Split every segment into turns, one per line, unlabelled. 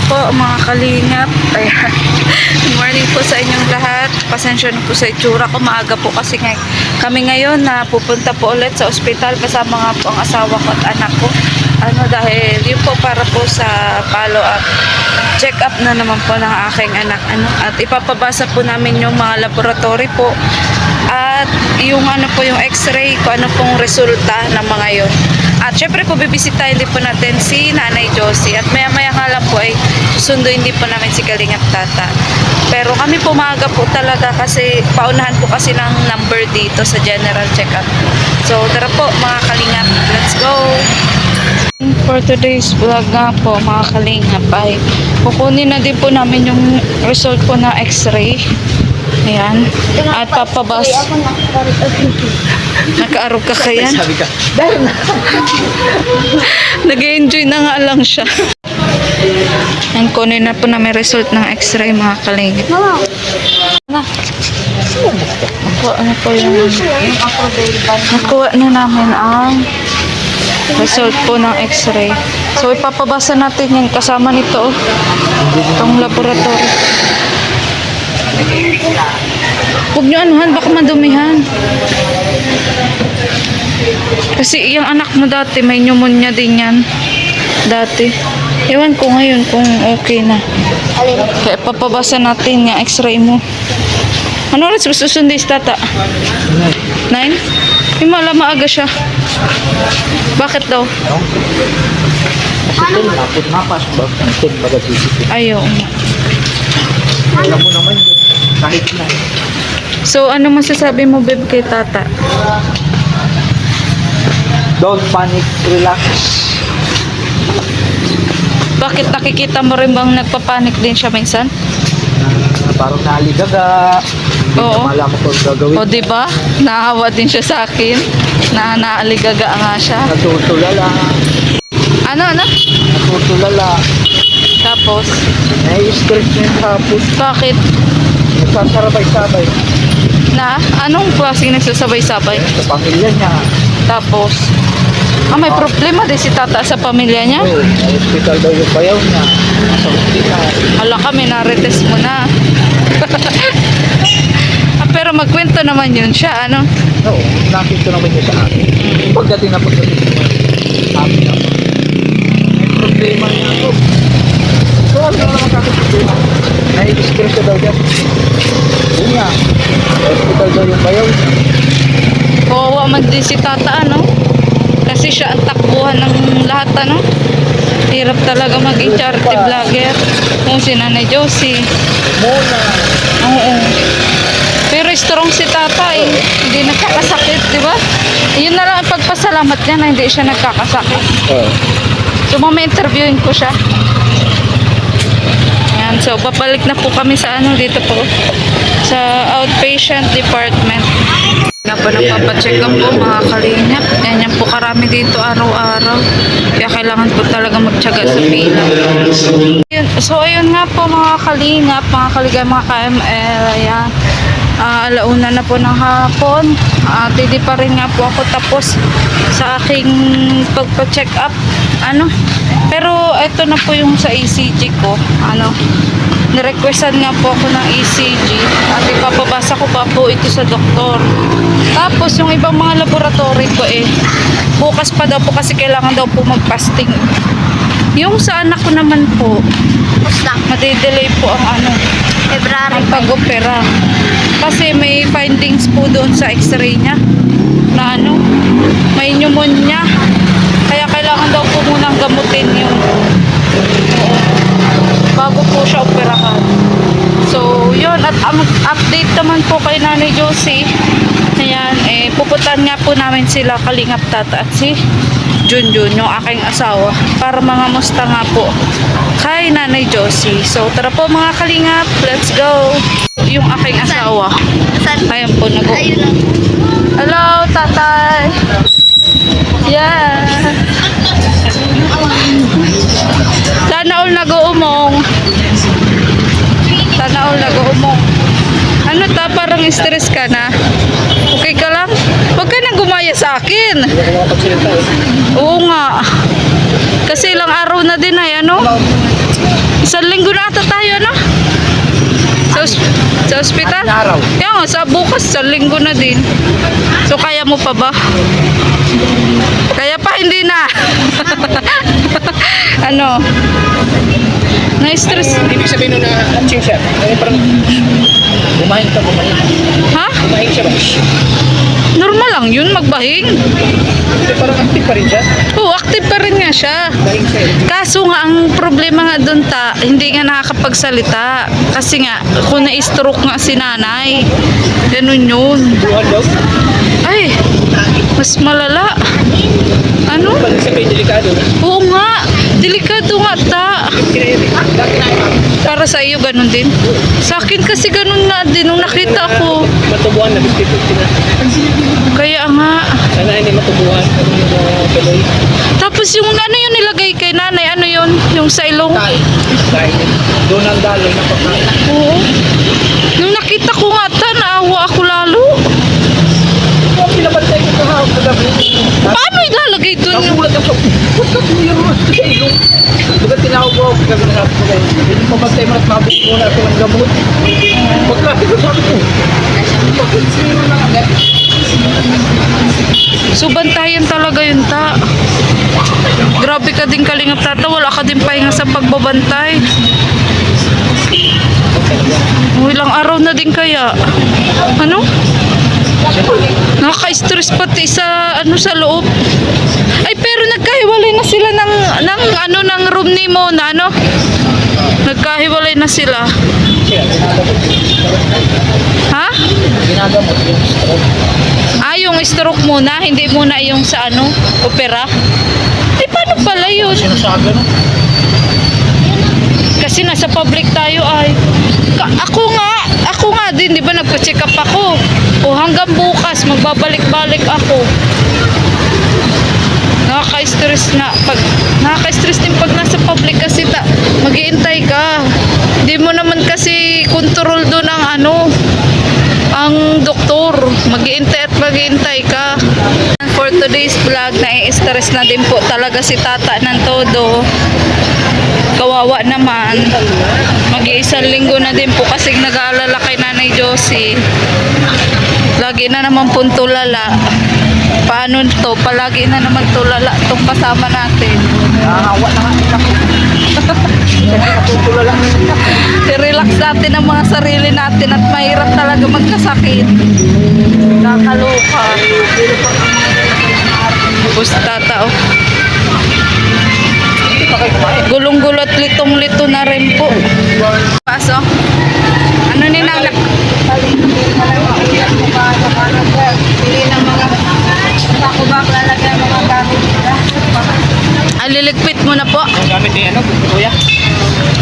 po mga kalingap. Ayan. Good morning po sa inyong lahat. Pasensya na po sa itsura ko. Maaga po kasi kami ngayon na pupunta po ulit sa ospital kasama nga po ang asawa ko at anak ko. Dahil yun po para po sa follow-up. Check up na naman po ng aking anak. At ipapabasa po namin yung mga laboratory po. At yung yung x-ray, kung ano pong resulta ng mga yun. At syempre po bibisitahin din po natin si Nanay Josie. At maya-maya nga lang po ay susunduin din po namin si Kalingap Tata. Pero kami po maaga po talaga kasi paunahan po kasi ng number dito sa general check-up. So tara po mga Kalingap, let's go! For today's vlog nga po mga Kalingap ay kukunin na din po namin yung result po na x-ray. Ayan. At papabas. Nakaarog ka kaya?
Sabi ka.
Nag-enjoy na nga lang siya. Ang kunin na po namin result ng x-ray mga kalingap. Nakuha na po yung nakuha na namin ang result po ng x-ray. So ipapabasa natin yung kasama nito. Itong laboratory. Huwag nyo anuhan, baka madumihan. Kasi yung anak mo dati, may pneumonia din yan. Dati. Ewan ko ngayon kung okay na. Kaya papabasa natin yung x-ray mo. Ano oras susundis tata? 9? Yung mala maaga siya. Bakit daw? Ayaw.
Alam mo naman yun. Kahit na.
So, ano masasabi mo, babe, kay tata?
Don't panic, relax.
Bakit nakikita mo rin bang nagpapanik din siya minsan?
Parang naaligaga. Hindi
Oo.
na malaman kung gagawin.
O, diba? Naawa din siya sa akin. Na naaligaga nga siya.
Natutulala.
Ano?
Natutulala.
Tapos?
Nai-stress niya yung hapos.
Bakit?
Nagsasarabay-sabay.
Na? Anong klaseng nagsasabay-sabay?
Sa pamilya niya.
Tapos? May problema din si tata sa pamilya niya?
Oo. Hospital daw yung bayaw niya. Nasa hospital.
Hala kami, na-retest mo na. Pero magkwento naman yun siya, ano?
Oo. Nakita naman niya sa akin. Pagdating na sabi na. May problema niya ako. So, ano naman kakit-problema? Nai-stress siya daw dyan. Yun nga. Hospital daw yung bayaw niya.
Kawawa man din si tata, ano? Kasi siya ang takbuhan ng lahat, ano? Hirap talaga maging charity vlogger. Kung si Nanay Josie.
Muna.
Oo. Pero strong si tata, eh. Hindi nagkakasakit, di ba? Yun na lang ang pagpasalamat niya na hindi siya nagkakasakit.
Oo.
So, mama-interviewin ko siya. Ayan, so babalik na po kami sa dito po sa outpatient department. Nga po nagpapacheck up po mga kalingap. Yan po karami dito araw-araw. Kaya kailangan po talaga magtiyaga sa pila. So ayun nga po mga kalingap, mga kaligay, mga KML. Ayan. Alauna na po ng hapon. Hindi pa rin nga po ako tapos sa aking pagpa-check up. Pero ito na po yung sa ECG ko. Nirequestan nga po ako ng ECG at ipapabasa ko pa po ito sa doktor. Tapos yung ibang mga laboratory ko bukas pa daw po kasi kailangan daw po mag-fasting. Yung sa anak ko naman po, madidelay po ang
February
ang pag-opera. Kasi may findings po doon sa x-ray niya na may pneumonia. Kaya kailangan daw po munang gamutin yung bago po siya operahan. So, yun. At ang update naman po kay Nanay Josie. Ayan, pupuntahan nga po namin sila Kalingap Tata at si Junjun, yung aking asawa. Para mga musta nga po kay Nanay Josie. So, tara po mga Kalingap. Let's go. Yung aking asawa. Ayan po,
Ayun lang.
Hello, tatay. Yeah. Sana all nag-uumong. Sana all nag-uumong. Parang stress ka na? Okay ka lang? Huwag ka nang gumaya sa akin. Oo nga. Kasi ilang araw na din ay Isang linggo na ata tayo, ano? Sa ospital?
Araw.
Kaya nga, sa bukas, sa linggo na din. So, kaya mo pa ba? Kaya pa, hindi na. Ano? Na-stress.
Ibig sabihin nun na action siya. Ano parang bumahin ka, bumahin.
Ha?
Bumahin siya ba?
Normal lang yun, magbahing.
Hindi, parang active pa rin siya.
Oo, active pa rin nga siya.
Bahing siya.
Kaso nga, ang problema nga doon hindi nga nakakapagsalita. Kasi nga, kung na-stroke nga si nanay. Ganun yun.
Buwan daw.
Ay, mas malala. Ano?
Pag sabihin, delikado.
Oo nga, delikado nga ta. Para sa iyo, ganun din. Sa akin kasi ganun nga din nung nakita ko.
Matubuhan na, 50-50 na.
Kaya nga.
Sana hindi matubuhan. Ano yung tuloy?
Tapos yung ano yun nilagay kay nanay, ano yun? Yung sa ilong?
Kain. Kain. Doon ang daloy na pagkain.
Oo. Nung nakita ko nga ta, naawa ako lalo.
Kung pinabantay ko kahapon kagabi.
Paano ilalagay dun?
Nakulat ako. Huwag ka puyo sa ilong. Baga tinawag ko ako kagabi na hapon kayo. Hindi pabantay mo at mabit muna ako ng gamot. Pagkasi ko sabi ko. Bakit sino lang agad?
So bantayan talaga yun ta. Grabe ka din kalingap tata, wala ka din pahinga sa pagbabantay. Ilang araw na din kaya. Ano? Nakaka-stress pati sa ano sa loob. Ay pero nagkahiwalay na sila ng room ni Mona, ano? Nagkahiwalay na sila. Ha?
Ginagamot yung stroke.
Ah, yung stroke muna, hindi muna yung sa ano, opera. Eh, paano pala yun?
Sinasabi no?
Kasi nasa public tayo ay. Ako nga din, di ba nagpa-check up ako. O hanggang bukas, magbabalik-balik ako. Nakaka-stress din pag nasa public kasi mag-iintay ka. Di mo naman kasi control doon ang ano, ang doktor. Mag-iintay at mag-iintay ka. For today's vlog, nai-stress na din po talaga si tata ng todo. Kawawa naman. Mag-iisang linggo na din po kasi nag-aalala kay Nanay Josie. Lagi na naman pong tulala. Paano to? Palagi na naman tulala itong kasama natin.
Nakahawa na nga ako. Natutulala.
I-relax natin ang mga sarili natin at mahirap talaga magkasakit. Nakaloka. Bus tata, oh.
Hindi pa kayo kumain.
Gulong-gulo at litong-lito na rin po. Paso. Ano ni nang aliligpit mo na po.
Ang gamit ni ano, kuya?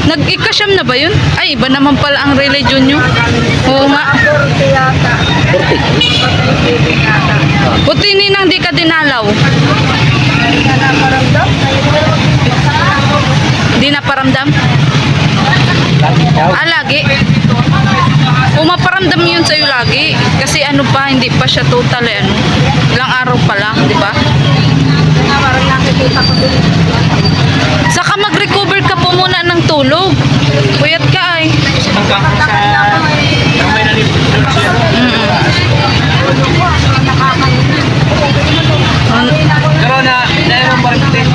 Nag-ikasyam na ba yun? Ay, iba naman pala ang religion nyo. Oo nga. Buti ninang di ka dinalaw. Di na paramdam?
Lagi daw.
Ah, lagi? Maparamdam yun sa'yo lagi. Kasi ano pa, hindi pa siya total eh, ano. Ilang araw pa lang, di ba? Saka mag-recover ka po muna ng tulog. Puyat ka ay.
Hanggang sa may nalipot siya. Pero na pa rin din.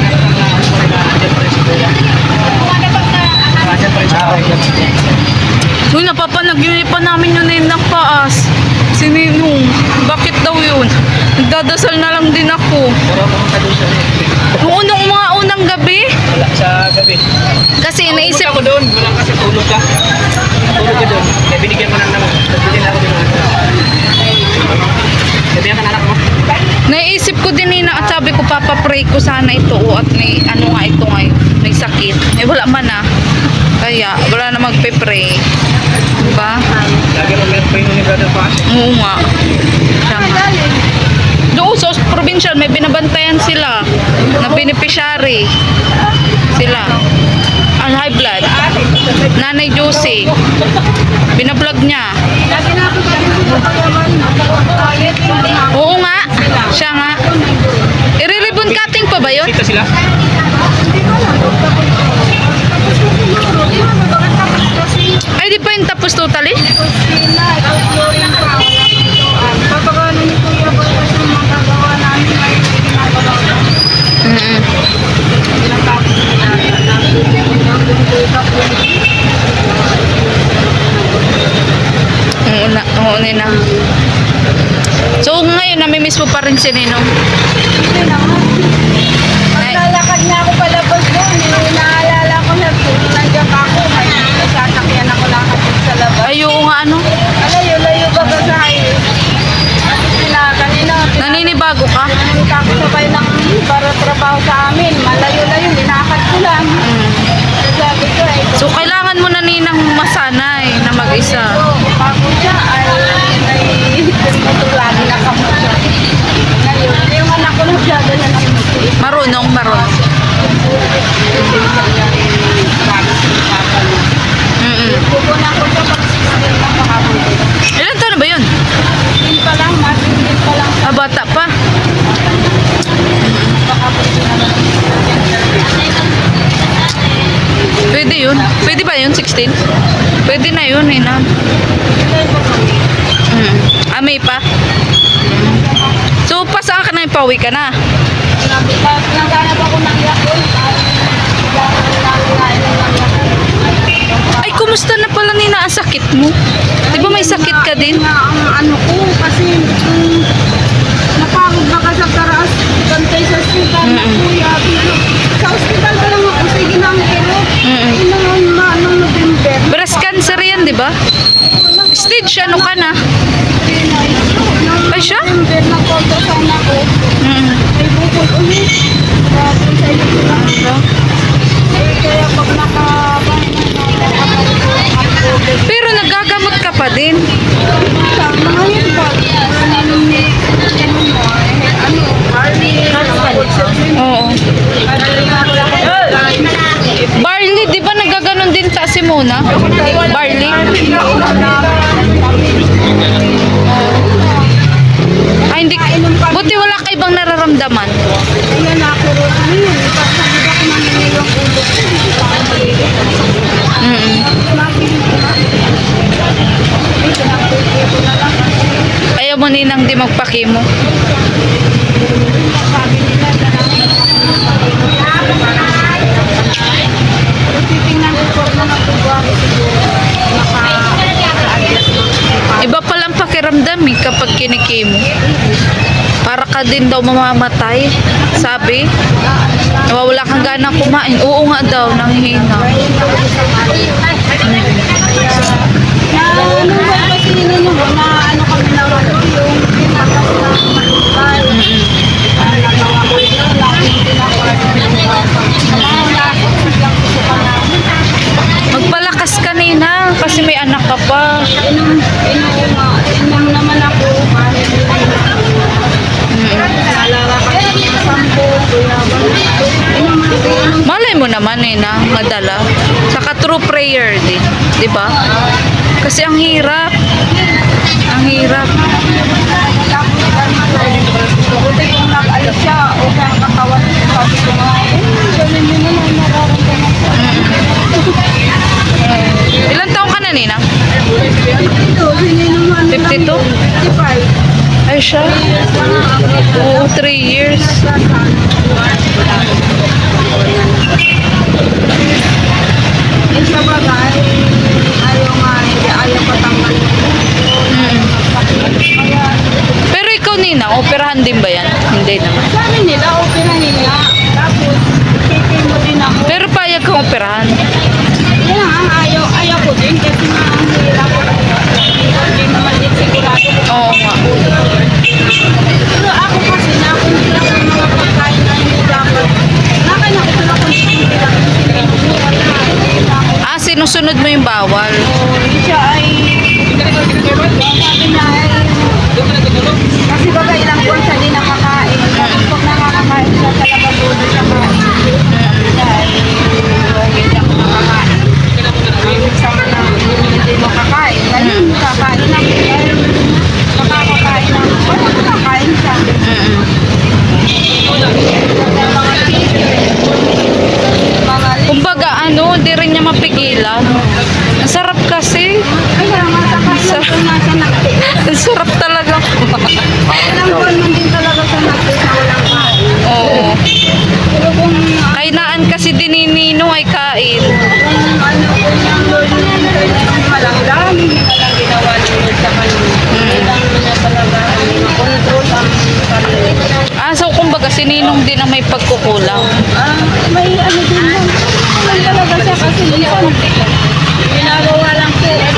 Uy, napapanaginipan namin yun eh, nagpaas. Si Ninong. Bakit daw yun? Nagdadasal na lang din ako.
Pero pumunta doon siya.
Noong mga unang gabi,
Wala sa gabi.
kasi naisip
Pumunta ako doon. Wala kasi tulog ka. Tulog ka doon. Kaya binigyan mo ng naman. Nagbili na ako doon. Sabihan ka na anak mo.
Naisip ko din nina at sabi ko papapray ko sana ito at may ano nga ito ngayon, may sakit. Eh wala man na. Kaya wala na magpe-pray. Diba?
Lagi mo may ni Brother Paas.
Oo nga. Siya nga. Doon sa provincial may binabantayan sila na beneficiary. Sila. Ang high blood. Nanay Josie. Binablog niya. Oo nga. Siya nga. I-ribbon cutting pa ba yun?
Kita sila.
Nina. So, ngayon, namimiss mo pa rin si Ninong.
Hindi naman. Maglalakad na ako palabas doon. Naalala ko na nandiyan pa ako. May sasakyan ako lakad dito sa labas.
Ay, oo nga, ano?
Layo-layo ba ka sa highway? Kanina,
Naninibago ka?
pinanita ko sabay ng para trabaho sa amin. Malayo-layo, linakad ko lang. Sabi ko eh.
So, kailangan mo na Ninang masanay na mag-isa.
Bago siya ay may lagi na kamo siya. Ngayon, yung anak ko lang siya doon na nagmutid.
Marunong. Mm-mm.
Pupunan ko siya pag sinabi ng kahapon.
Ilan taon na ba yun?
Hindi pa lang, hindi pa lang.
Ah, bata pa. Pwede yun. Pwede ba yun, 16? Pwede na yun, Nina. May pa. So, pasaan ka na yung pauwi ka na?
Naghanap ako ng yakul.
Ay, kumusta na pala Nina ang sakit mo? Di ba may sakit ka din?
Ang ano ko, kasi napagod na ka sa taras. Bantay sa hospital na kuya. Sa hospital pa lang ako, sige na ang kiro. Nung November.
Breast cancer yan, di ba? Stage ano ka na? Ay, siya?
November na ultrasound ako.
Mm.
Ay bukod ulit. Grabe sa iyo lang. Ay kaya pag nakabahin na
Pero nagagamot ka pa din.
ngayon pa.
Oo. Barley, di ba nagaganon din ta si Mona? Barley? Ay, hindi. Buti wala ka ibang nararamdaman.
Ayan ako rin. Sabi ko namin yung ulo ko. Hindi pa ako malilit.
Mm. Ayaw mo Ninang di magpakimo.
Sabi nila titingnan ko po na natubuhan siguro.
Iba palang pakiramdam eh kapag kinikimo. Para ka din daw mamamatay. Sabi, nawawala kang gana kumain. Oo nga daw, nanghihina.
Ano ba kasi ninyo na ano kami na yung pinatas na matubal. Nagawa ko yun, lagi tinawag.
Magpalakas ka Nina kasi may anak ka pa.
Inom naman ako. Nalala ka ng sampo.
Malay mo naman Nina, madala. Saka true prayer din, di ba? Kasi ang hirap. Ang hirap.
Buti kung nag-alis siya o kaya katawan sabi ko nga, ganun yun naman nararamdaman ko.
Ilan taong ka na Nina?
Ito, sininuman
52?
55.
Ay siya. Oo, 3 years.
Eh sa bagay, ayaw patanggal. Kaya,
Pero ikaw Nina, operahan din ba yan? Hindi naman.
sabi nila, operahin nga. Tapos, ikikil mo din ako.
Pero payag kang operahan.
Yan ang ayaw ko din kasi nga ang hirap ko. Hindi naman din sigurado.
Oo nga.
Pero ako kasi na kung lang ang mga pagkain na hindi dapat. Nakin ako sila kung hindi lang
Sinusunod mo yung bawal.
siya ay sabi niya ay kasi baga ilang buwan siya din nakakain. Tapos pag nakakakain siya talaga doon siya kain. Siya ay hindi ako nakakain. Minsan na hindi mo kakain. Ngayon kakain na. Nakakakain na. Wala nakakain siya.
Kumbaga di rin niya mapigilan. Ang sarap kasi.
Kaya nga sa kanya kung nasa nakti.
Ang sarap talaga.
Ilang buwan man din talaga sa nakti sa walang kain.
Oo.
Pero kung
Kainaan kasi din ni Ninong ay kain.
ano ko niyang Malanglang ginawa nila sa kanila. Kailangan niya talaga control ang sarili.
So kumbaga si Ninong din ang may pagkukulang.
May ano din yan. May talaga siya kasi minsan ginagawa lang siya.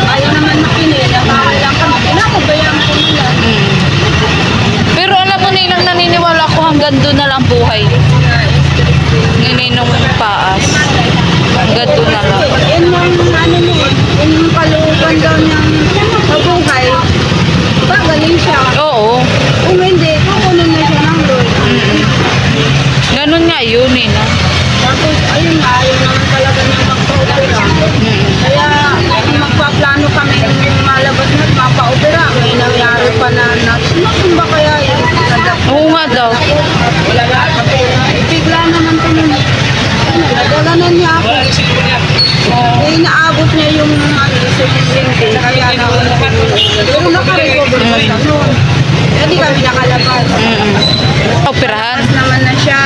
Ayaw naman makinig. Bakal lang kami. Pinapabayaan ko nila.
Pero alam mo Ninang, naniniwala ko hanggang doon na lang buhay ni Ninong Paas. Hanggang doon na lang.
Yun yung ano niya. Yun yung kalooban daw niyang mabuhay. Pagaling siya.
Oo.
Kung hindi, kukunin na siya ng Lord.
Ganun nga yun, Ninang.
Tapos, ayun nga, ayaw naman talaga niya magpa-opera. Kaya, kung magpaplano kami yung malabas na mapa-opera, may nangyari pa na sumba kaya yun.
Oo nga daw.
Bigla naman ito nun. Nadalanan niya ako. Eh, inaabot niya yung sumilingkin. Kaya naman. Pero nakarecover pa siya noon. Kaya di kami nakalabas.
Operahan.
Tapos naman na siya.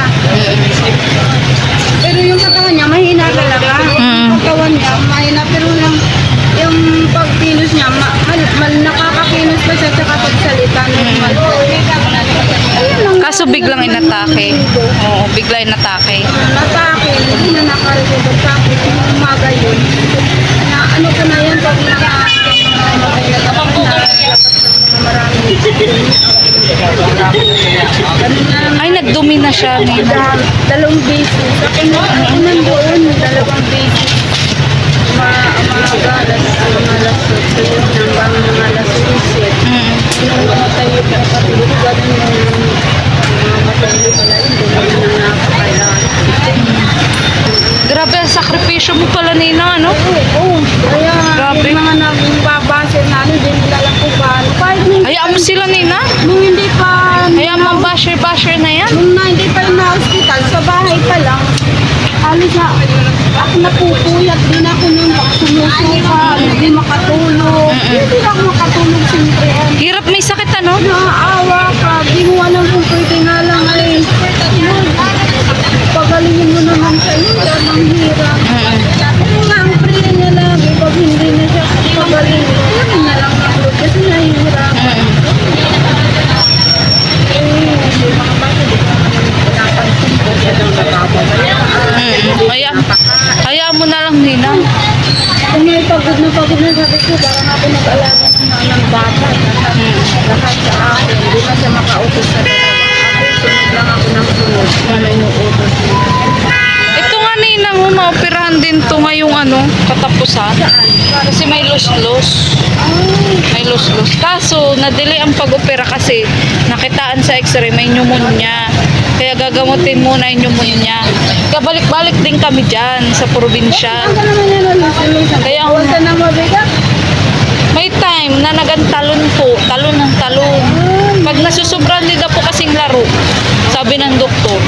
Pero yung katawan niya, mahina talaga. Yung katawan niya, mahina. Pero yung pagkilos niya, nakakakilos pa siya sa pagsalita. Normal. Ayun lang.
Kaso biglang inatake. Oo, bigla inatake.
Natake, hindi na nakarecover. Tapos yung umaga yun, na ano ko na yan, pag
Ay, nagdumi na siya, Ninang.
dalawang beses. Sa pinag-unan doon, dalawang beses. Umaga, alas 8 hanggang mga alas 11. Nung namatay yung kapatid ko, ganun yung namatay yung pala yun, doon na nakakailangan.
Grabe, ang sakripisyo mo pala, Ninang, ano?
Oo, kaya
Grabe.
yung mga nagbabase na ano, din lang ko paano. Kahit
Hayaan mo sila, Ninang.
nung hindi pa,
Hayaan mo basher-basher na yan.
nung hindi pa yung na-hospital, sa bahay pa lang, halos na, ako napupuyat din ako nung sumusuka, hindi makatulog. Hindi ako makatulog siyempre.
Hirap, may sakit, ano?
Naaawa ka, di mo alam kung pwede nga lang ay, Lord, pagalingin mo naman sa iyo, yan ang hirap. Pero nga, ang prayer niya lagi, pag hindi na siya pagalingin, yun na lang ang Lord, kasi nahihirap. Mga bata, di ba naman pinapansin ko siya ng
Hayaan mo na lang, Ninang.
Kung may pagod na sabi ko, parang ako nag-alaga ng bata. Lahat sa akin, hindi na siya makautos sa dalawa. Ako, sunod lang ako ng sunod. Ano yung utos niya?
Ito nga, Ninang, maoperahan din to ngayong ano, katapusan. Kasi may los-los. May los-los. Kaso, na-delay ang pag-opera kasi nakitaan sa x-ray, may pneumonia. Kaya gagamutin muna yung pneumonia. Kabalik-balik din kami dyan sa probinsya.
Ang ka naman yan, Lulis.
Kaya
Huwag ka na mabigat.
may time na nagantalon po, talon ng talon. Pag nasusobran din po kasing laro, sabi ng doktor.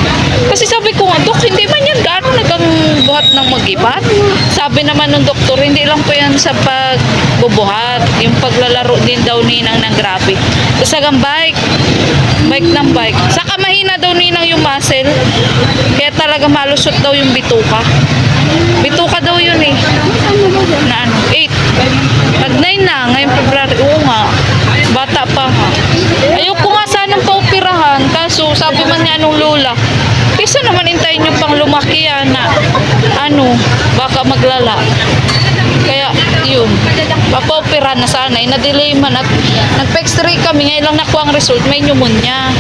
Kasi sabi ko nga, Dok, hindi man yan gaano nagang buhat ng mag-ibat. Sabi naman ng doktor, hindi lang po yan sa pagbubuhat. Yung paglalaro din daw Ninang ng grabe. Tapos hanggang bike ng bike. Saka mahina daw Ninang yung muscle. Kaya talaga malusot daw yung bituka. Bituka daw yun eh. Na ano, 8. Mag-9 na, ngayong February. Oo nga, bata pa nga. Ayoko nga sanang paupirahan, kaso sabi man niya nung lola, kaysa naman intayin nyo pang lumaki yan na, ano, baka maglala. Kaya, yun, papaupirahan na sana, na-delay man at nagpa-x-ray kami, ngayon lang nakuha ang result, may pneumonia.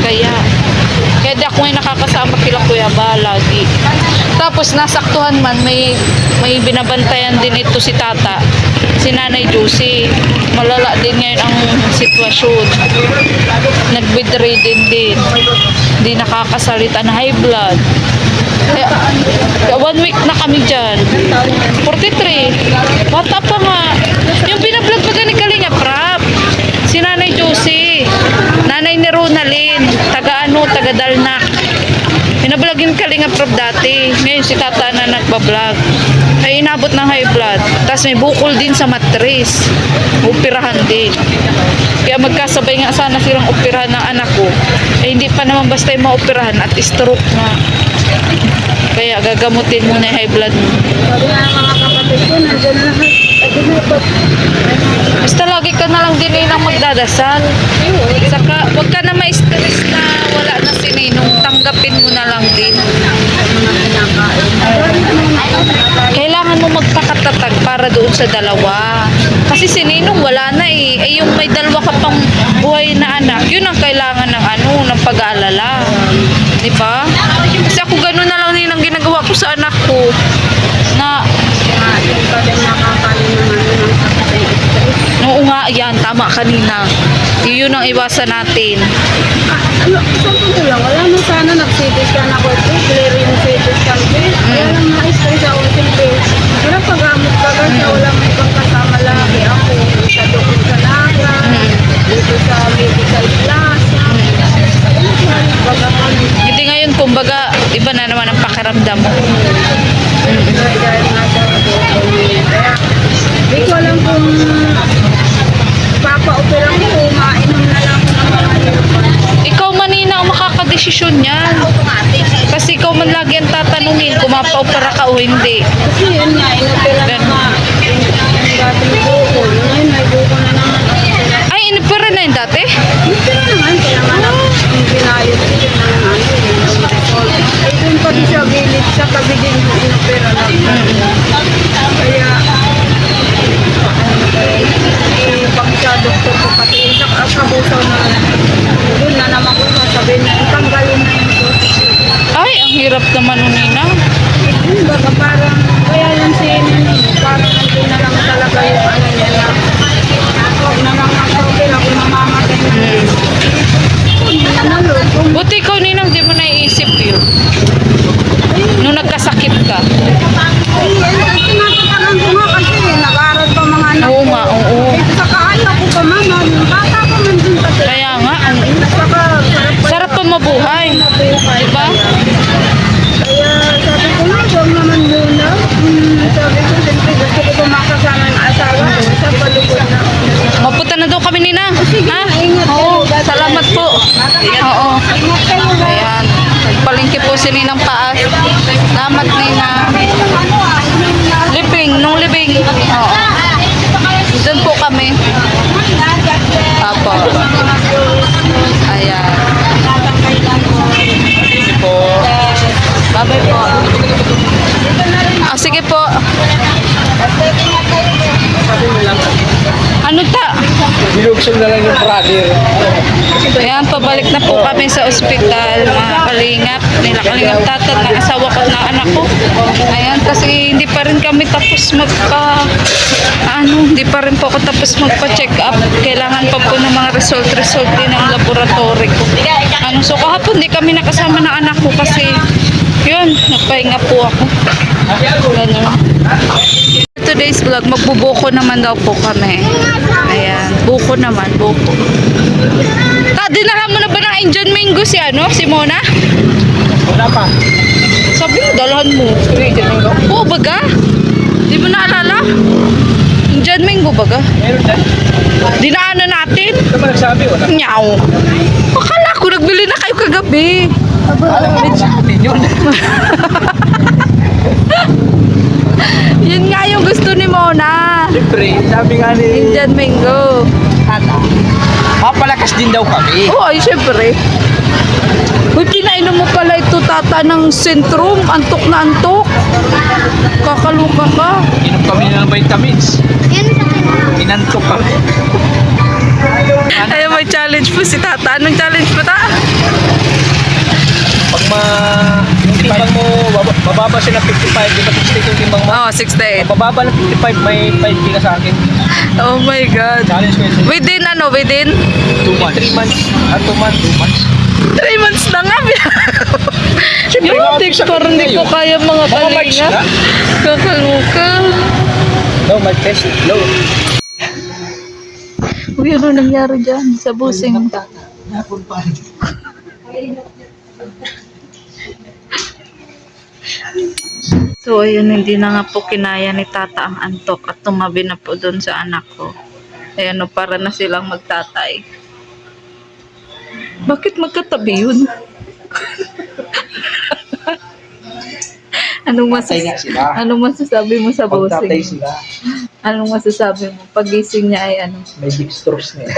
Kaya di ako ngayon nakakasama kila Kuya Ba lagi. Tapos nasaktuhan man, may binabantayan din ito si Tata, si Nanay Josie. Malala din ngayon ang sitwasyon. Nag-bedridden din. Hindi nakakasalita na high blood. Kaya 1 week na kami dyan. 43. Bata pa nga. Yung binablog pa ni Kalinga Prab. Si Nanay Josie. Nanay ni Ronalyn. Taga Dalnak. Binablog yung Kalinga Prab dati. Ngayon si Tata na nagbablog. Ay inabot ng high blood. Tapos may bukol din sa matris. Upirahan din. Kaya magkasabay nga sana silang operahan ng anak ko. Eh hindi pa naman basta yung maoperahan at stroke na. Kaya gagamutin muna yung high blood mo.
Sabi nga mga kapatid, sabi ko, nandyan lahat. Sabi na po,
Basta lagi ka na lang din Ninang magdadasal. Saka, wag ka na ma-stress na wala na si Ninong. Tanggapin mo na lang din. Kailangan mo magpakatatag para doon sa dalawa. Kasi si Ninong wala na eh. Eh yung may dalawa ka pang buhay na anak, yun ang kailangan ng ng pag-aalala. Di ba? Kasi ako ganun na lang din ang ginagawa ko sa anak ko. Na,
yung pa din nakakanin naman ng sakit.
oo nga, yan, tama kanina. Yun ang iwasan natin.
Ano, sabi ko lang, wala na sana nag-CT scan ako. Clear yung CT scan ko. Kaya lang na-stress ako. Siyempre, wala pag-amot ka kasi wala may ibang kasama lagi. Ako, sa doktor sa Naga, dito sa medical plaza.
Hindi ngayon, kumbaga, iba na naman ang pakiramdam mo.
Dahil nga sa kaya, hindi ko alam kung papa-operang ko, mainom na lang ako ng mga hirpan.
Ikaw manina ang makakadesisyon yan. Kasi ikaw man lagi ang tatanungin kung mapa-opera ka o hindi.
Kasi yun nga, inopera na nga. Yung dating buko, ngayon may buko na naman.
Ay, inopera na yun dati?
Inopera naman, kaya nga lang, yung pinayot ko yun na yung result. Ay, dun pa din sa gilid, sa kabigin yung inopera na. Kaya, pag sa doktor ko pati, sa kabusaw na, dun na naman ko sasabihin na, tanggalin na yung dosage.
Ay, ang hirap naman nun, Nina.
Yung baga parang, kaya yung parang nandun na lang talaga yung ano niya na, huwag na lang nagsabi ako mamamatay na. Kung
Buti ikaw, Ninang, di mo naiisip yun. Nung nagkasakit ka.
tinatapakan ko nga kasi nag-aaral pa mga anak
Oo
ko.
nga, oo.
Saka ayaw ko pa man, bata pa man din pati.
Kaya nga,
Saka
sarap pa mabuhay. Diba?
Kaya sabi ko nga, huwag naman muna. Sabi ko, siyempre gusto ko pa makasama ng asawa sa palugod na.
Mapunta na daw kami, Ninang. Ha?
Ingat
Oo,
kayo.
salamat po. Oo.
Ingat kayo.
Ayan. Nagpalingki po si Ninang Paas. Salamat, Ninang. Libing, nung libing. Oo. Doon po kami. Apo. Ayan.
Sige po.
Bye-bye po. Ah, sige po.
Sabi mo lang.
Ano ta?
Binuksan na lang yung brother.
Ayan, pabalik na po kami sa ospital, mga kalingap. Nila kalingap tatag na asawa ko ng anak ko. Ayan, kasi hindi pa rin kami tapos hindi pa rin po ako tapos magpa-check up. Kailangan pa po ng mga result din ng laboratory ko. So kahapon di kami nakasama ng anak ko kasi yun, nagpahinga po ako. Ganun. Today's vlog, magbubuko naman daw po kami. Ayan, buko naman, buko. Dinala mo na ba ng Indian mango si si Mona?
Wala pa.
Sabi mo, dalahan mo. Oo, baga? Di mo naalala? Indian mango, baga?
Meron dyan.
Dinaanan natin.
Ito ba nagsabi? Wala.
Nyaw. Akala ko, nagbili na kayo kagabi.
Alam mo sa atin yun.
Yun nga yung gusto ni Mona.
Siyempre, sabi nga ni
Indian mango.
Tata, mapalakas din daw kami.
Oo, ay syempre. Uy, kinainom mo pala ito tata ng Centrum. Antok na antok. Kakaluka ka.
Inom kami ng vitamins. Inantok kami.
Ay, may challenge po si tata. Anong challenge po ta?
Pag yung timbang mo, bababa siya ng 55, di ba 60 yung timbang mo?
Oo, 68.
Bababa ng 55, may 5K ka sa akin.
Oh my God.
Challenge ko yun.
Within
2 months. 3 months. 2 months. 2 months.
3 months na nga.
Siyempre,
Yung
mga
tik
sakit
parang hindi ko
ngayon.
kaya mga
Mga March
kalinga.
na.
Kakaluka.
Low, my test. Low.
Uy, ano nangyari dyan sa busing?
Napon pa.
So, ayun, hindi na nga po kinaya ni tata ang antok at tumabi na po doon sa anak ko. Ayan, para na silang magtatay. Bakit magkatabi yun?
Tatay nga sila.
Anong masasabi mo sa
Pag tatay
bossing?
sila,
Anong masasabi mo? Pagising niya ay ano?
may dextrose na eh.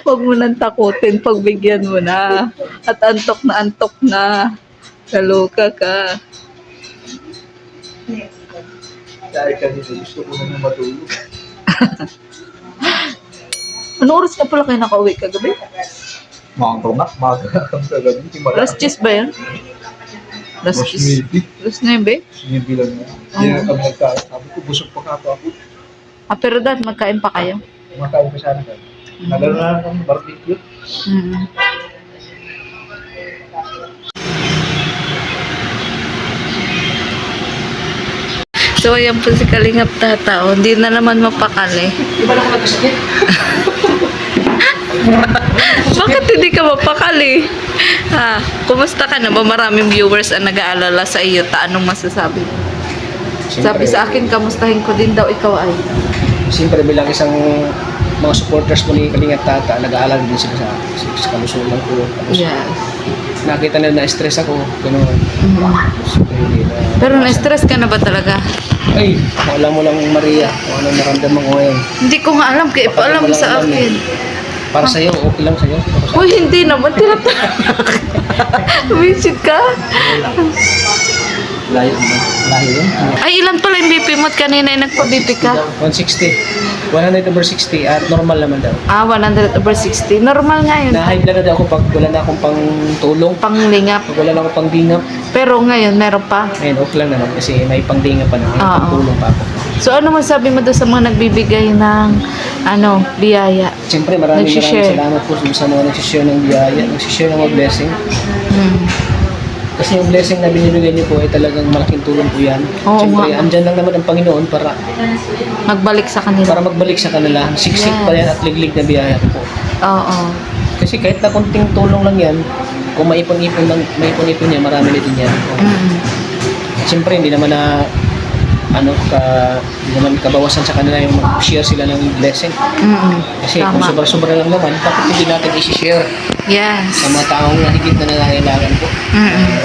Huwag mo nang takutin, pagbigyan mo na. At antok na antok na. Kaloka ka.
Dahil kanina gusto ko na matulog.
Ano oras ka pala kayo nakauwi kagabi?
Mga trumak, mga kagabi.
Alas 10 ba yan? Alas 10. Alas 9?
Sinibi lang mo. Hindi na kami nagkain. Sabi ko, busog pa ka pa ako.
Pero dad, magkain pa kayo?
Kumakain pa sana kami. Nagano na lang kami, barbecue.
Mm. So, ayan po si Kalingap Tata. Hindi na naman mapakali.
Di ba na ako nagkasakit?
Bakit hindi ka mapakali? Ha, kumusta ka na ba? Maraming viewers ang nag-aalala sa iyo. Anong masasabi mo? Sabi sa akin, kamustahin ko din daw ikaw ay.
Siyempre bilang isang mga supporters mo ni Kalingap Tata, nag-aalala din sila sa kalusugan ko. Tapos
Yes.
nakita nila na-stress ako, gano'n.
Mhm.
Siyempre, hindi na-
Pero na-stress ka na ba talaga?
Ay, alam mo lang Maria, kung anong naramdaman ko ngayon.
Hindi ko nga alam. Kaya
Baka
alam mo
wala
sa
alam
akin.
Para sa'yo, okay lang sa'yo. Pero sa
Uy, hindi naman. Tinatanong. Visit ka?
layo mo. Layo yun.
Ay, ilan pala yung BP mo at kanina yung nagpa-BP ka?
160. 100/60 at normal naman daw.
100/60. Normal nga yun.
Na-high blood na daw ako pag wala na akong pang tulong.
Panglingap.
Pag wala na akong pang dingap.
Pero ngayon, meron pa.
Ngayon, okay lang naman kasi may pang dingap pa naman. May
Oo.
pang tulong pa ako.
So, ano masabi mo doon sa mga nagbibigay ng, biyaya?
Siyempre, maraming
Nagsishare.
salamat po sa mga nagsishare ng biyaya, nagsishare ng mga blessing.
Hmm.
Kasi yung blessing na binibigay niyo po ay talagang malaking tulong po yan.
Oo
Siyempre,
nga.
andyan lang naman ang Panginoon para
Magbalik sa kanila.
magbalik sa kanila. Siksik pa yan at liglig na biyaya po.
Oo.
Kasi kahit na konting tulong lang yan, kung maipon-ipon niya, marami na din yan.
Mm.
Siyempre, hindi naman hindi naman kabawasan sa kanila yung mag-share sila ng blessing.
Mm.
Kasi kung
Tama.
sobra-sobra lang naman, bakit hindi natin i-share
Yes.
sa mga taong higit na nangangailangan po?
Mm.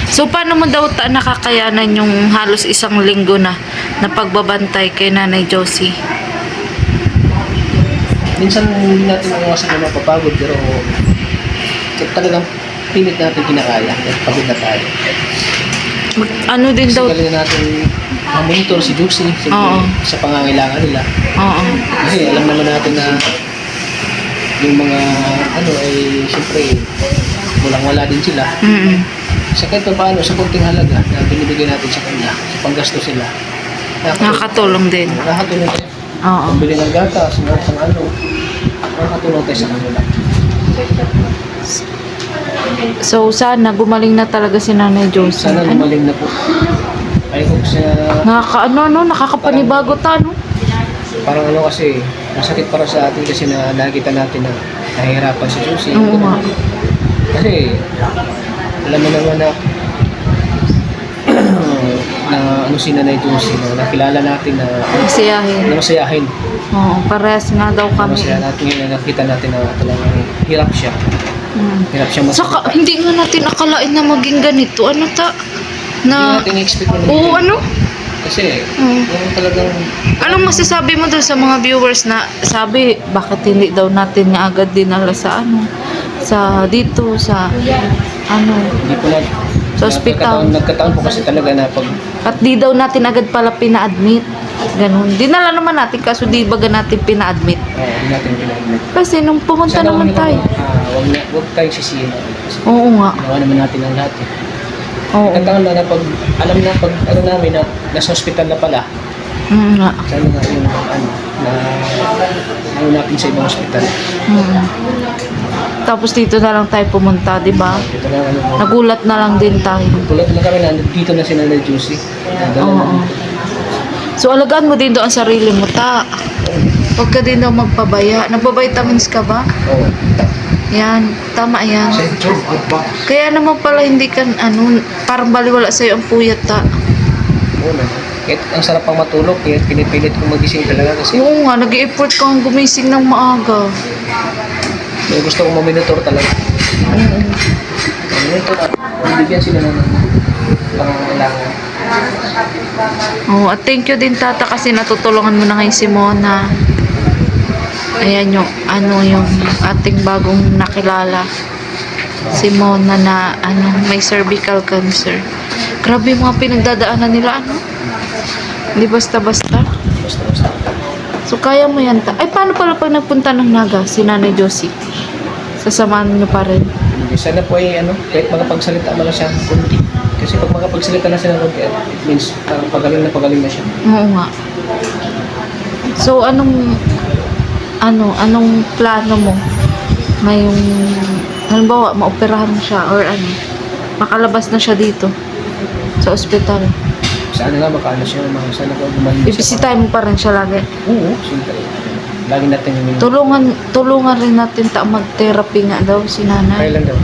So, paano mo daw nakakayanan yung halos isang linggo na pagbabantay kay Nanay Josie?
Minsan hindi natin mawasan na mapapagod, pero talagang pilit natin kinakaya at pagod na tayo.
Ano din daw?
Kasi galing natin mamonitor si Josie
Oo.
sa pangangailangan nila.
Oo.
Kasi alam naman natin na yung mga ay siyempre walang-wala din sila.
Mm.
Sa kahit pa paano, sa konting halaga na binibigay natin sa kanila, sa panggasto sila.
Nakakatulong din.
Nakakatulong tayo.
Oo.
Pambili ng gatas, ng nakakatulong tayo sa kanila.
So, sana gumaling na talaga si Nanay Josie.
Sana lumalim na po. I hope
Nakakapanibago ta, no?
parang kasi, masakit para sa atin kasi na nakita natin na nahihirapan si Josie.
Oo nga.
Kasi, alam mo naman na si Nanay Josie, na nakilala natin na
Masiyahin.
masayahin.
Oo, parehas nga daw
Na
kami.
masaya natin ngayon, nakita natin na talagang hirap siya.
Mm.
Hirap siya
Saka, hindi nga natin akalain na maging ganito. Ano ta?
Hindi
Na,
natin expect na
oo, ano?
Kasi,
Oo.
yung talagang
Anong masasabi mo doon sa mga viewers na sabi, bakit hindi daw natin nga agad dinala sa dito, sa
hindi ko na
Sa ospital.
Nagkataon po kasi talaga na pag
at di daw natin agad pala pina-admit. Ganun. Dinala naman natin kaso di baga natin pina-admit.
hindi natin pinag-admit.
Kasi nung pumunta naman tayo.
Huwag tayong sisihin. Kasi
Oo nga.
ginawa naman natin ang lahat.
Oo.
Nagkataon na pag alam na pag namin na nasa ospital na pala,
Nga.
sana nga yung natin sa ibang ospital.
Mm. Tapos dito na lang tayo pumunta, di ba?
Ito na
Nagulat na lang din tayo.
tulad na kami na dito na si Nanay Josie.
Oo. So, alagaan mo din doon ang sarili mo, ta. Huwag ka din daw magpabaya. Nagpa-vitamins ka ba?
Oo.
Yan. Tama yan.
Centrum Advanced.
Kaya naman pala hindi ka, parang baliwala sa'yo ang puyat, ta.
Oo naman. Kahit ang sarap pang matulog, kaya pinipilit kong magising talaga kasi
Oo nga, nag-i-effort kang gumising ng maaga.
May gusto kong mamonitor talaga. Mamonitor at bibigyan sila ng pangangailangan.
Oh, at thank you din tata kasi natutulungan mo na ngayon si Mona. Ayan yung yung ating bagong nakilala. Si Mona na may cervical cancer. Grabe yung mga pinagdadaanan nila Hindi basta-basta.
Basta-basta.
So kaya mo yan Ay paano pala pag nagpunta ng Naga si Nanay Josie? Sasamahan niyo pa rin.
Sana po ay kahit makapagsalita mo lang siya kunti. Kasi pag makapagsalita na siya ng kunti, it means pagaling na siya.
Oo nga. So anong plano mo? Ngayong halimbawa maoperahan mo siya or makalabas na siya dito sa ospital.
Sana nga makaano siya, sana ko gumaling siya.
Ibisitahin mo pa rin siya lagi.
Oo, siyempre. Lagi natin yung
Tulungan rin natin mag-therapy nga daw si Nanay.
kailan daw.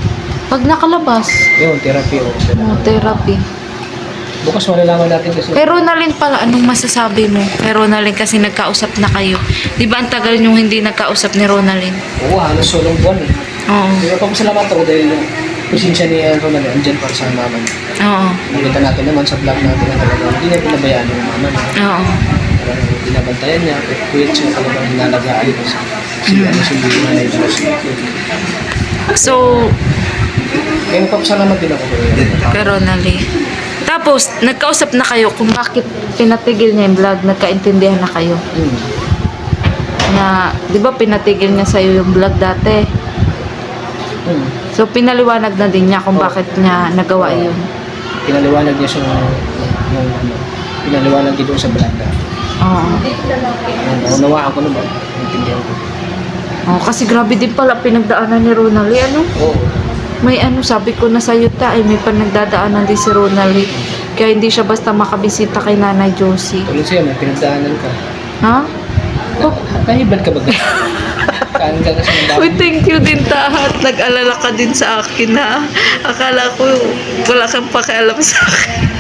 Pag nakalabas,
Yun, therapy o.
therapy.
Bukas malalaman natin kasi.
Pero Ronalyn pala, anong masasabi mo? Kay Ronalyn kasi nagkausap na kayo. Di ba ang tagal niyong hindi nagkausap ni Ronalyn?
Oo, halos solong buwan eh.
Oo.
Pero pagpasalamat ako dahil yung presensya ni Ronald andyan para sa mama niya.
Oo.
Nakita natin naman sa vlog natin na talagang hindi niya pinabayaan yung mama niya.
Oo.
Parang binabantayan niya, kuya siya talagang nalagaan ko sa hindi na ito siya.
So,
Kaya magpapasalamat din ako
kay Ronalyn. Tapos, nagkausap na kayo kung bakit pinatigil niya yung vlog. Nagkaintindihan na kayo. Na, di ba pinatigil niya sa'yo yung vlog dati? So, pinaliwanag na din niya kung bakit niya nagawa yun.
Pinaliwanag niya siya pinaliwanag niya doon sa vlog na.
Oo.
Naunawaan ko naman. Naintindihan ko.
Oh, kasi grabe din pala pinagdaanan ni Ronalyn.
Oo.
May sabi ko na sa'yo may pinagdadaanan din si Ronalyn. Kaya hindi siya basta makabisita kay Nanay Josie.
Tulad sa'yo, may pinagdaanan ka.
Ha?
Kahibad ka ba? Kaan ka kasi ng
Uy, thank you din tahat. Nag-alala ka din sa akin ha. Akala ko wala kang pakialam sa akin.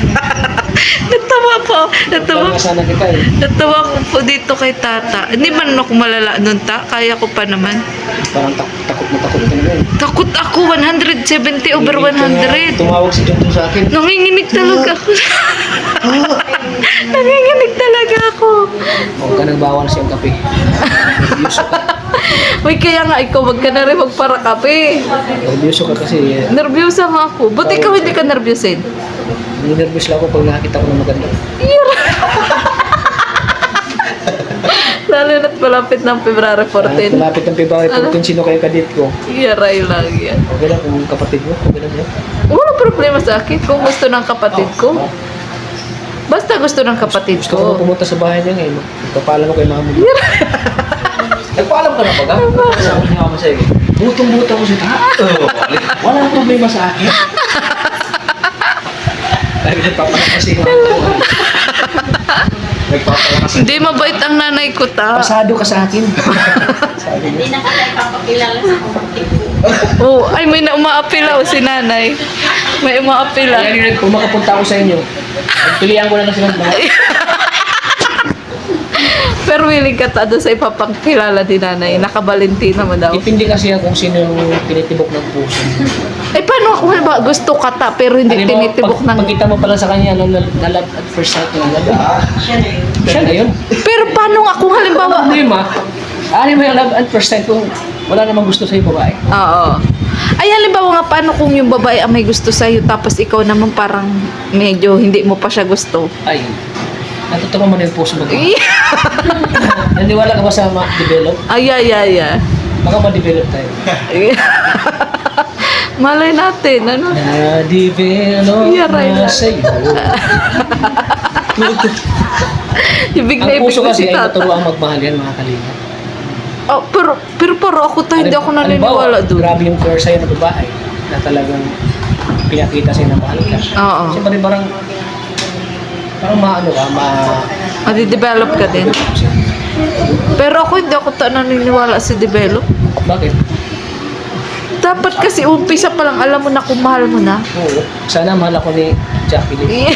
Natawa po.
Natawa sana kita eh.
Natawa ko po dito kay tata. Hindi man ako malala nun Kaya ko pa naman.
Parang takot ka naman.
Takot ako. 170 over 100.
Tumawag si Junjun sa akin.
Nanginginig talaga ako. Nanginginig talaga ako.
Huwag ka nang bawal siyang kape. Nervyoso ka.
Uy, kaya nga ikaw, wag ka na rin magparakape.
Nervyoso ka kasi.
Nervyosa nga ako. Ba't ikaw hindi ka nervyosin?
Nervous lang ako pag nakita ko ng maganda.
Lalo na't malapit ng February 14.
Malapit ng February 14, sino kayo kadit ko?
Yaray lang yan.
Okay lang kung kapatid mo. Okay lang yun.
Walang problema sa akin kung gusto ng kapatid ko. Basta gusto ng kapatid
Gusto ko
ko.
pumunta sa bahay niya ngayon. Magpapaalam ko kay mama mo. Nagpaalam ka na ba ka? Sabi ni mama sa'yo. Butong-butong ko siya. Walang problema sa akin. Dahil nagpapalakas si mama ko. Nagpapalakas.
Hindi mabait ang nanay ko
Pasado ka sa akin. Sabi
Hindi
niya.
na ka tayo papakilala sa kapatid ko.
Oh, ay may umaapila si nanay. May umaapila.
Kaya yun, kung makapunta ako sa inyo, pilihan ko na lang sila ng mga.
Pero willing ka doon sa ipapakilala din nanay. Naka-Valentina mo daw.
Depende kasi yan kung sino yung pinitibok ng puso.
Eh paano ako ba gusto ka pero hindi
Halimbawa,
tinitibok ng...
Pagkita mo pala sa kanya na love at first sight na love. Siya na yun.
Pero paano nga kung halimbawa...
Hindi ma. Ano mo yung love at first sight kung wala namang gusto sa babae?
Oo. Ay halimbawa nga paano kung yung babae ang may gusto sa'yo tapos ikaw naman parang medyo hindi mo pa siya gusto.
Ay, natutuwa mo na yung puso babae. Nandiwala ka ba sa ma-develop?
Ay.
Baka ma-develop tayo.
Malay natin, ano?
Na-develop
Yaray
na
lang.
sa'yo.
Ibig na
Ang
ibig
puso
ko
kasi
si
ay
tata.
naturuang magmahal yan, mga kalinga.
Oh, pero para ako tayo, hindi ako naniniwala doon.
Grabe yung care sa'yo na babae na talagang pinakita sa'yo na mahal ka.
Oo.
Siyempre parang maano ka,
Madi-develop ka din. Pero ako hindi ako naniniwala sa develop.
Bakit?
Dapat kasi umpisa pa lang alam mo na kung mahal mo na.
Oo. Sana mahal ako ni Jackie Lee.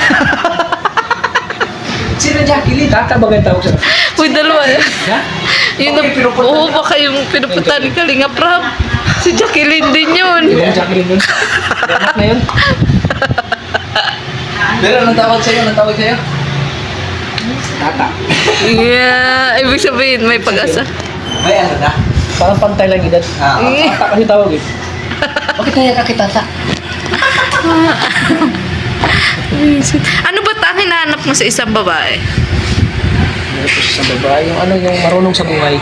Sino Jackie Lee? Tatabagay tawag siya.
Uy, dalawa.
Ha?
Yun ang, oo, baka yung pinupunta ni Kalinga Prab. Si Jacqueline din yun.
Di ba yung Jacqueline yun? Damat na yun. Pero anong tawag sa'yo? Anong tawag sa'yo? Tata.
Yeah, ibig sabihin may pag-asa.
May ano na?
Parang pantay lang edad. Tata kasi tawag eh. Bakit kaya ka kitata?
Ano ba ang hinahanap mo sa isang babae?
Sa babae, yung marunong sa buhay.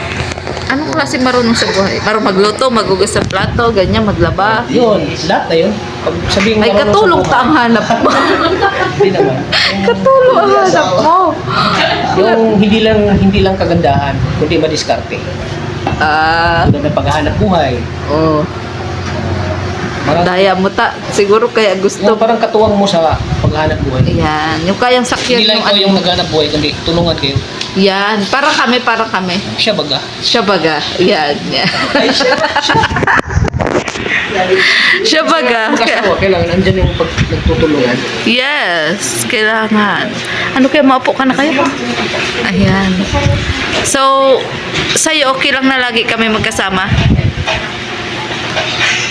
Anong klase marunong sa buhay? Marunong magluto, magugas ng plato, ganyan, maglaba.
Yun, lahat na yun. Pag sabihin
May
marunong
katulong
sa
ta ang hanap mo.
Hindi naman.
Katulong ang hanap mo.
Yung hindi lang kagandahan, kundi madiskarte. Tulad ng paghahanap buhay.
Oh. Daya mo ta. Siguro kaya gusto.
Yung parang katuwang mo sa paghahanap buhay.
Yan. Yung kayang sakyan
Hindi lang
yung
ikaw yung naghanap buhay, kundi tulungan kayo.
Yan. Parang kami.
Siya baga.
Siya baga. Yan. Yan. Siya baga.
Kailangan andyan yung nagtutulungan.
Yes. Kailangan. Ano kaya maupo ka na kayo? Ayan. So, sa'yo okay lang na lagi kami magkasama?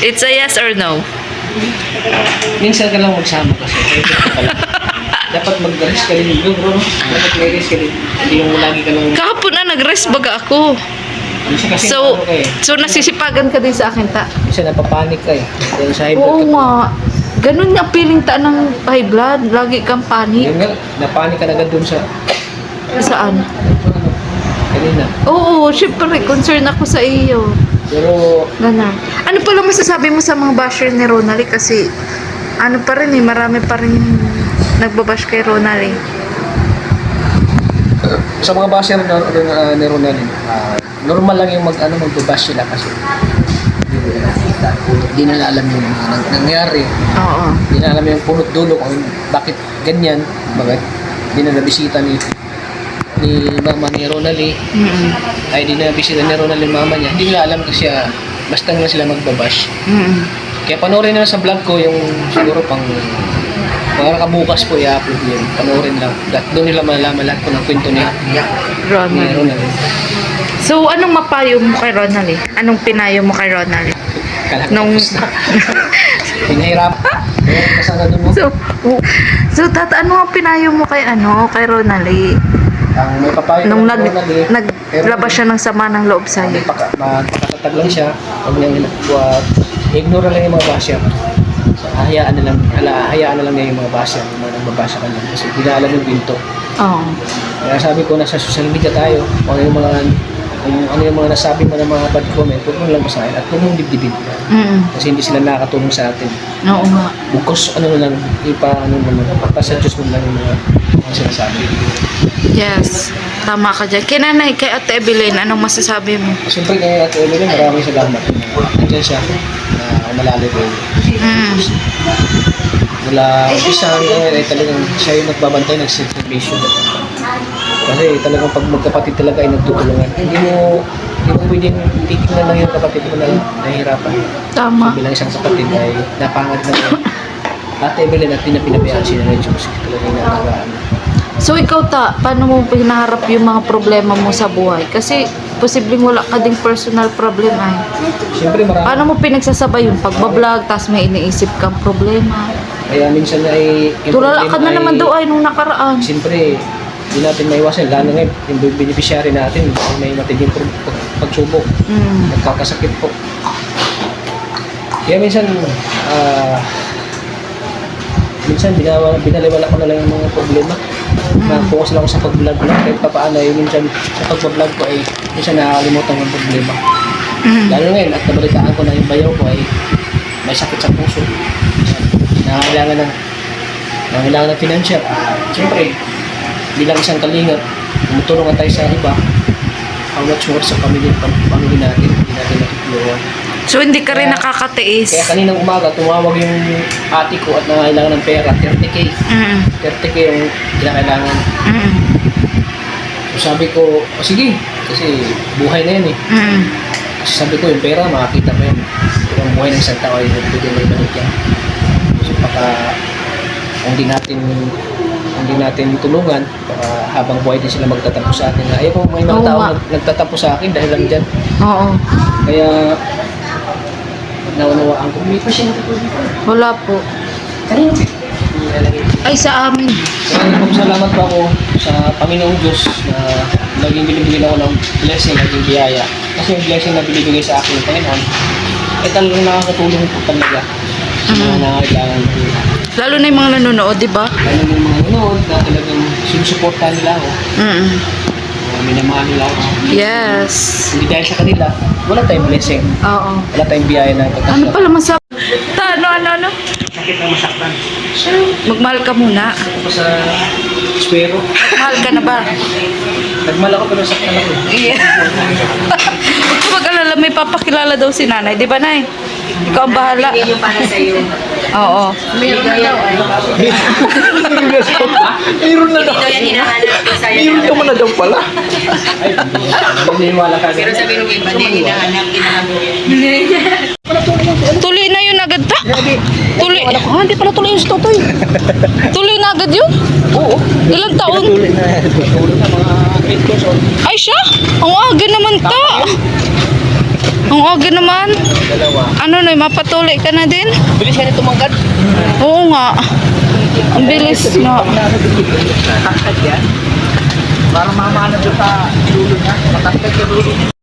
It's a yes or no?
Minsan ka lang magsama kasi. Dapat mag-rest ka din. Bro. Dapat may rest ka din. Hindi yung lagi ka lang.
Kahapon na nag-rest baga ako.
Minsan kasi
So,
ano ka eh.
so nasisipagan ka din sa akin ta?
Minsan napapanik ka eh. Dahil sa high blood
Oo
ka.
nga. Ganun nga feeling ta ng high blood. Lagi kang panic.
Yun nga, napanik ka na agad dun sa
Saan?
kanina.
Oo, syempre, concern ako sa iyo.
Pero
Ganun. Ano pala masasabi mo sa mga basher ni Ronald? Kasi, ano pa rin eh, marami pa rin nagbabash kay Ronald eh.
sa mga basher ni Ronaldin, normal lang yung magbabash sila kasi hindi nila alam yung nangyari.
Oo.
Hindi nila alam yung punot dulo kung bakit ganyan, bakit hindi na nabisita ni mama ni Ronald
Mm-mm.
ay hindi na nabisita ni Ronald yung mama niya. Hindi nila alam kasi basta nga sila magbabash.
Mm-mm.
Kaya panoorin nila sa vlog ko yung siguro pang mga kabukas po i-upload yun. Panoorin lang. Doon nila malalaman lahat po ng kwento ni
Ronald.
Ronald.
So, anong mapayo mo kay Ronald eh? Anong pinayo mo kay Ronald? Nung...
Pinahirap. Kaya kasana doon mo.
so tata, ano ang pinayo mo kay Ronald eh?
Ang may papayo
Nung
ng Ronald
naglabas siya ng sama ng loob sa'yo.
magpakatatag lang siya. Huwag niyang ignore lang yung mga basya. Hayaan na lang niya yung mga basya. Yung mga nagbabasya ka lang. Kasi hindi na alam yung pinto.
Oo.
Kaya sabi ko, nasa social media tayo. Kung ano yung mga nasabi mo ng mga bad comment, huwag mo lang basahin at huwag mong dibdibin.
Mm.
Kasi hindi sila nakakatulong sa atin.
Oo nga.
Bukos ipasa-Diyos mo lang yung mga sinasabi.
Yes. Tama ka dyan. Kay nanay, kay Ate Evelyn, anong masasabi mo?
Siyempre kay Ate Evelyn, maraming salamat. Nandiyan siya na umalali ko.
Mm.
Mula umpisa hanggang ngayon ay talagang siya yung nagbabantay ng self-salvation. Kasi talagang pag magkapatid talaga ay nagtutulungan. Hindi mo pwedeng titignan lang yung kapatid mo na nahihirapan.
Tama.
So, bilang isang kapatid ay napangad na yun. Ate Evelyn at pinapinapayaan siya na Diyos. Talagang nakagaan.
So ikaw paano mo hinaharap yung mga problema mo sa buhay? Kasi posibleng wala ka ding personal problem ay.
Siyempre marami.
Paano mo pinagsasabay yung pagbablog, tapos may iniisip kang problema?
Kaya minsan ay...
Tulala ka na naman daw ay nung nakaraan.
Siyempre, hindi natin maiwasan. Lalo ngayon, yung beneficiary natin, may matinding pagsubok.
Mm.
Nagkakasakit po. Kaya minsan binaliwala ko na lang yung mga problema. Na-focus lang ako sa pag-vlog lang. Kahit papaano ay minsan sa pag-vlog ko ay minsan nakakalimutan ng problema.
Mm.
Lalo ngayon at nabalitaan ko na yung bayaw ko ay may sakit sa puso. Nangangailangan ng financial. Siyempre, bilang isang kalingap, tumutulungan tayo sa iba. How much more sa pamilya natin, hindi natin natutulungan.
So hindi ka rin
Kaya
nakakatiis.
kaninang umaga, tumawag yung ate ko at nangailangan ng pera, 30K.
Mm.
30K yung kinakailangan.
Mm.
So sabi ko, sige, kasi buhay na yan eh.
Mm.
Kasi sabi ko, yung pera, makakita pa yan. Pero ang buhay ng isang tao ay pwede may balik yan. So baka kung hindi natin tulungan, baka habang buhay din sila magtatapos sa atin. Ayaw ko may mga
Oo
tao
nga.
nagtatapos sa akin dahil lang dyan.
Oo.
Kaya
naunawaan ko. May pasyente po dito.
Wala po.
Kanina po.
Ay, sa amin.
So, salamat po ako sa Panginoong Diyos na naging binibigyan ako ng blessing, naging biyaya. Kasi yung blessing na binibigay sa akin ng Panginoon, ay talagang nakakatulong po talaga sa mga nangangailangan po.
Lalo na yung mga nanonood, di ba?
Lalo na yung mga nanonood na talagang sinusuportahan nila ako. Minamahal nila ako.
Yes.
Hindi dahil sa kanila, wala tayong blessing.
Oo.
Wala tayong biyaya na
Ano
pagkasal.
pala masarap? Ano?
Sakit na masaktan.
Magmahal ka muna.
Ako sa espero.
Mahal ka na ba?
Nagmahal ako pero saktan ako.
Yeah. Huwag ka mag-alala, may papakilala daw si nanay. Di ba, nay? Ikaw ang bahala.
Yung para sa'yo.
Oo.
Meron na daw.
Meron na daw.
Ito yan hinahanap ko sa'yo.
Meron ka man na daw pala.
Ay, naniniwala ka.
Pero sabi nung iba, hindi hinahanap, hinahanap.
Tuloy na yun agad ta. Tuloy. Hindi pala tuloy yung si Totoy. Tuloy na agad yun?
Oo.
Ilang taon?
Tuloy na.
Tulog na mga 8 years old.
Ay siya? Ang aga naman ta. Ang aga naman.
Dalawa.
Ano na, mapatuloy ka na din?
Bilis ka na tumangkad.
Oo nga. Ang bilis na.
Nakakad yan. Para mamaano doon sa dulo niya. Matakad sa dulo niya.